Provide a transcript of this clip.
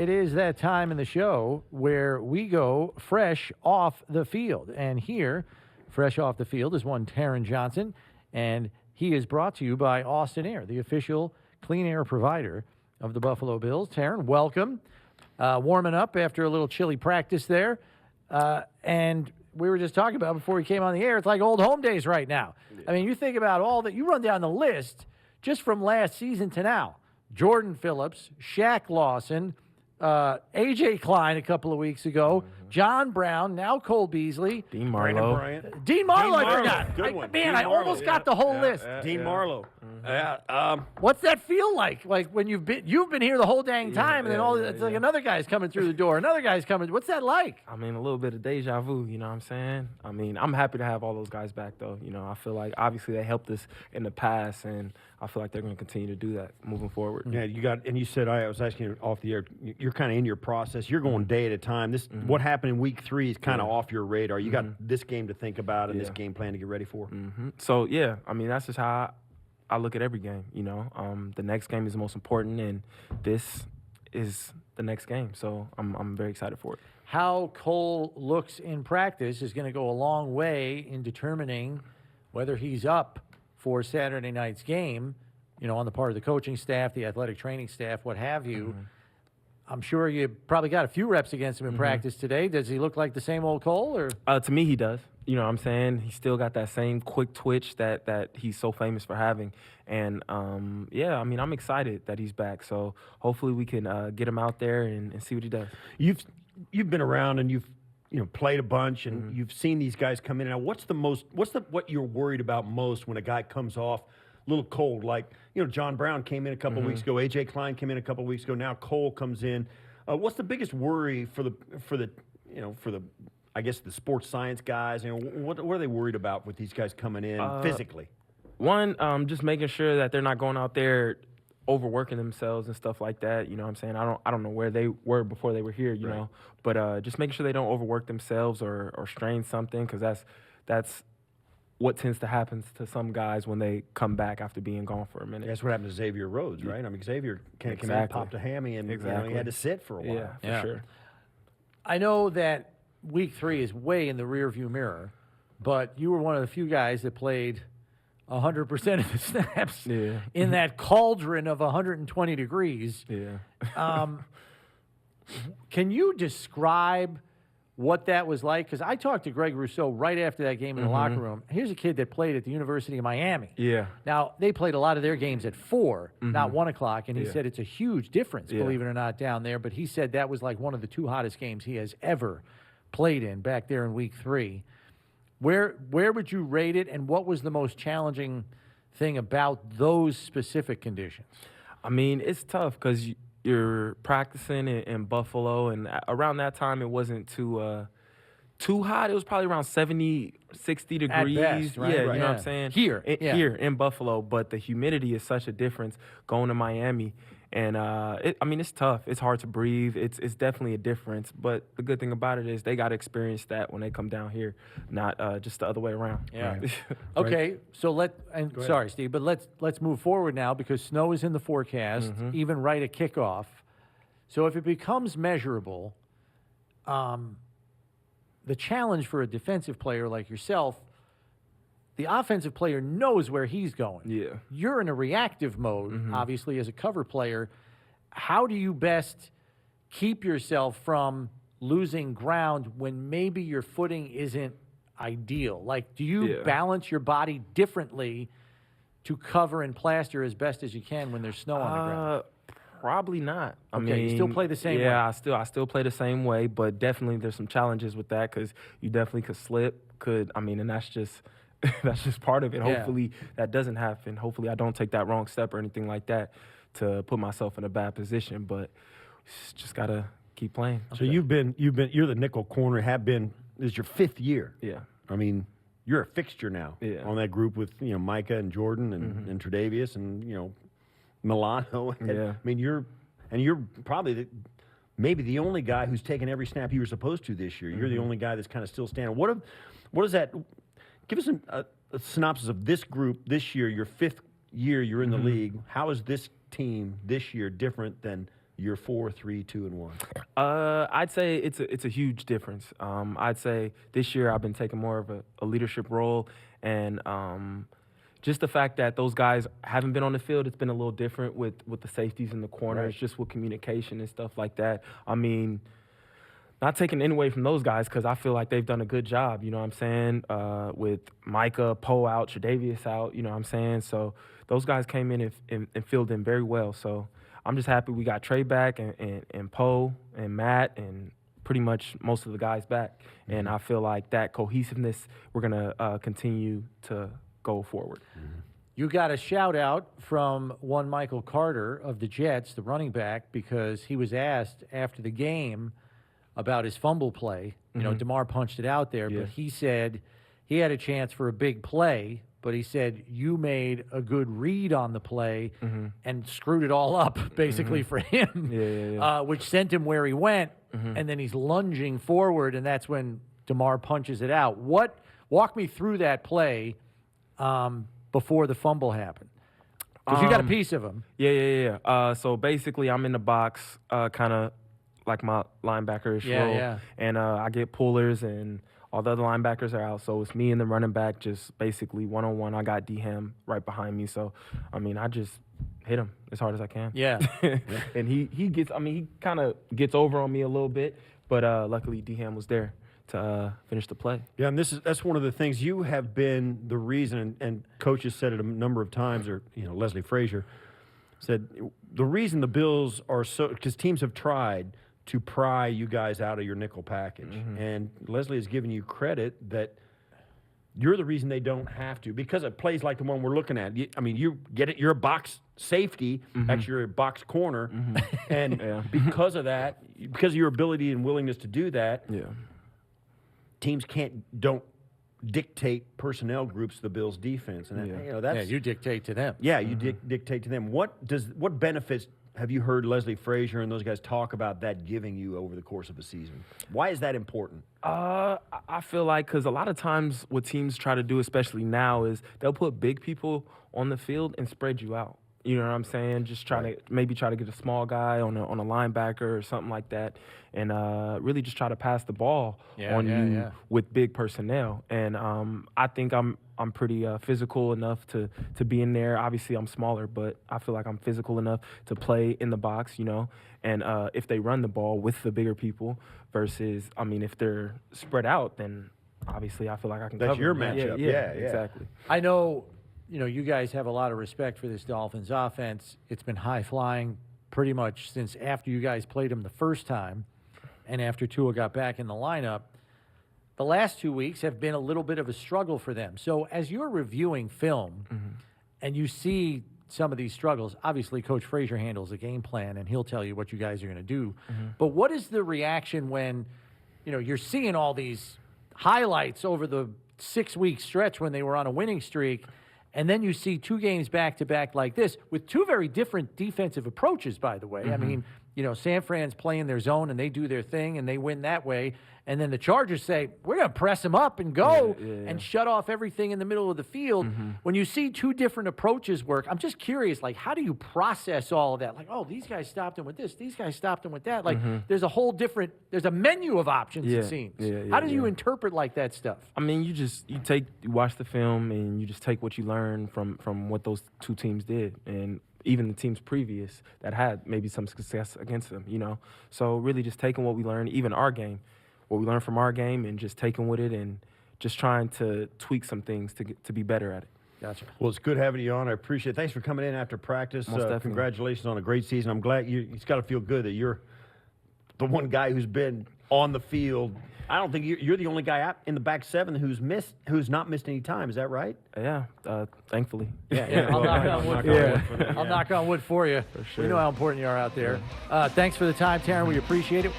it is that time in the show where we go fresh off the field. And here, fresh off the field, is one Taron Johnson, and he is brought to you by Austin Air, the official clean air provider of the Buffalo Bills. Taron, welcome. Warming up after a little chilly practice there. And we were just talking about before we came on the air, it's like old home days right now. Yeah. I mean, you think about all that, you run down the list just from last season to now. Jordan Phillips, Shaq Lawson, A.J. Klein a couple of weeks ago, John Brown, now Cole Beasley. Dean Marlowe. Dean Marlowe, I forgot. Good one. Man, I almost got the whole list. Dean Marlowe. What's that feel like? Like when you've been here the whole dang time, and then it's like another guy's coming through the door, another guy's coming. What's that like? I mean, a little bit of deja vu, you know what I'm saying? I mean, I'm happy to have all those guys back, though. You know, I feel like obviously they helped us in the past, and I feel like they're going to continue to do that moving forward. Yeah, you said, I was asking you off the air, you're kind of in your process. You're going day at a time. What happened in week 3 is kind of off your radar. You got this game to think about and this game plan to get ready for. So, yeah, I mean, that's just how I look at every game, you know. The next game is the most important, and this is the next game. So I'm very excited for it. How Cole looks in practice is going to go a long way in determining whether he's up for Saturday night's game, you know, on the part of the coaching staff, the athletic training staff, what have you. I'm sure you probably got a few reps against him in practice today. Does he look like the same old Cole? Or to me, he does. You know what I'm saying? He's still got that same quick twitch that he's so famous for having. And, yeah, I mean, I'm excited that he's back. So hopefully we can get him out there and see what he does. You've been around and you've played a bunch and you've seen these guys come in. Now, what you're worried about most when a guy comes off a little cold? Like, John Brown came in a couple of weeks ago. A.J. Klein came in a couple of weeks ago. Now Cole comes in. What's the biggest worry for the I guess the sports science guys? What are they worried about with these guys coming in physically? One, just making sure that they're not going out there overworking themselves and stuff like that. You know what I'm saying? I don't know where they were before they were here, you know. But just making sure they don't overwork themselves or strain something, because that's what tends to happen to some guys when they come back after being gone for a minute. That's what happened to Xavier Rhodes, right? I mean, Xavier came in, popped a hammy, and he had to sit for a while. Yeah, for sure. I know that week 3 is way in the rearview mirror, but you were one of the few guys that played 100% of the snaps in that cauldron of 120 degrees. Yeah. Can you describe what that was like? Because I talked to Greg Rousseau right after that game in the locker room. Here's a kid that played at the University of Miami. Yeah. Now, they played a lot of their games at 4, not 1 o'clock, and he said it's a huge difference, believe it or not, down there. But he said that was like one of the 2 hottest games he has ever played in back there in week 3. Where would you rate it, and what was the most challenging thing about those specific conditions? I mean, it's tough because you're practicing in Buffalo, and around that time it wasn't too hot. It was probably around 70, 60 degrees. At best, right? Yeah, you know what I'm saying? Here in Buffalo, but the humidity is such a difference going to Miami. And, it's tough. It's hard to breathe. It's definitely a difference. But the good thing about it is they got to experience that when they come down here, not just the other way around. Yeah. Right. Okay, so sorry, Steve, but let's move forward now because snow is in the forecast, even right at kickoff. So if it becomes measurable, the challenge for a defensive player like yourself, the offensive player knows where he's going. Yeah. You're in a reactive mode, obviously, as a cover player. How do you best keep yourself from losing ground when maybe your footing isn't ideal? Like, do you balance your body differently to cover and plaster as best as you can when there's snow on the ground? Probably not. I mean, you still play the same way. Yeah, I still play the same way, but definitely there's some challenges with that because you definitely could slip, and that's just that's just part of it. Yeah. Hopefully that doesn't happen. Hopefully I don't take that wrong step or anything like that to put myself in a bad position, but just gotta keep playing. So you're the nickel corner, this is your 5th year. Yeah. I mean, you're a fixture now on that group with, Micah and Jordan and Tre'Davious and, Milano. Yeah. I mean, you're probably maybe the only guy who's taken every snap you were supposed to this year. You're the only guy that's kind of still standing. What is that? Give us a synopsis of this group this year, your 5th year you're in the league. How is this team this year different than year 4, 3, 2, and 1? I'd say it's a huge difference. I'd say this year I've been taking more of a leadership role, and just the fact that those guys haven't been on the field, it's been a little different with the safeties in the corners, Right. just with communication and stuff like that. I mean, not taking any away from those guys because I feel like they've done a good job, you know what I'm saying, with Micah, Poe out, Tre'Davious out, you know what I'm saying. So those guys came in and filled in very well. So I'm just happy we got Trey back and Poe and Matt and pretty much most of the guys back. Mm-hmm. And I feel like that cohesiveness, we're going to continue to go forward. Mm-hmm. You got a shout out from one Michael Carter of the Jets, the running back, because he was asked after the game about his fumble play. You know, DeMar punched it out there, Yeah. but he said he had a chance for a big play, but he said you made a good read on the play and screwed it all up, basically, for him, Yeah. which sent him where he went, and then he's lunging forward, and that's when DeMar punches it out. Walk me through that play before the fumble happened. Because you got a piece of him. Yeah. So basically, I'm in the box, kind of like my linebacker-ish role. Yeah. And I get pullers, and all the other linebackers are out. So it's me and the running back just basically one-on-one. I got D-Ham right behind me. So, I mean, I just hit him as hard as I can. Yeah. And he kind of gets over on me a little bit. But luckily, D-Ham was there to finish the play. Yeah, and that's one of the things. You have been the reason, and coaches said it a number of times, or Leslie Frazier said the reason the Bills are so, because teams have tried to pry you guys out of your nickel package, and Leslie has given you credit that you're the reason they don't have to, because of plays like the one we're looking at. You get it. You're a box safety, actually you're a box corner, and because of that, because of your ability and willingness to do that, teams don't dictate personnel groups to the Bills' defense, and that's you dictate to them. Yeah, you dictate to them. What benefits have you heard Leslie Frazier and those guys talk about that giving you over the course of a season? Why is that important? I feel like because a lot of times what teams try to do, especially now, is they'll put big people on the field and spread you out. You know what I'm saying? Just try to get a small guy on a linebacker or something like that, and really just try to pass the ball on you with big personnel. And I think I'm pretty physical enough to be in there. Obviously, I'm smaller, but I feel like I'm physical enough to play in the box. And if they run the ball with the bigger people versus, if they're spread out, then obviously I feel like I can. That's cover your them. matchup. Yeah, exactly. I know. You guys have a lot of respect for this Dolphins offense. It's been high-flying pretty much since after you guys played them the first time and after Tua got back in the lineup. The last 2 weeks have been a little bit of a struggle for them. So as you're reviewing film and you see some of these struggles, obviously Coach Frazier handles a game plan, and he'll tell you what you guys are going to do. But what is the reaction when you're seeing all these highlights over the 6-week stretch when they were on a winning streak, and then you see 2 games back-to-back like this with 2 very different defensive approaches, by the way. I mean, San Fran's playing their zone, and they do their thing, and they win that way. And then the Chargers say, we're going to press them up and go and shut off everything in the middle of the field. When you see 2 different approaches work, I'm just curious, how do you process all of that? These guys stopped him with this. These guys stopped him with that. There's a whole different – there's a menu of options, it seems. How do you interpret that stuff? You watch the film, and you just take what you learn from what those 2 teams did, and even the teams previous that had maybe some success against them, So really just taking what we learned, even our game, what we learned from our game, and just taking with it and just trying to tweak some things to be better at it. Gotcha. Well, it's good having you on. I appreciate it. Thanks for coming in after practice. Most definitely. Congratulations on a great season. I'm glad it's got to feel good that you're the one guy who's been on the field. I don't think you're the only guy out in the back 7 who's not missed any time. Is that right? Yeah, thankfully. Yeah. I'll knock on wood. I'll knock on wood for you. For sure. We know how important you are out there. Thanks for the time, Taron. We appreciate it.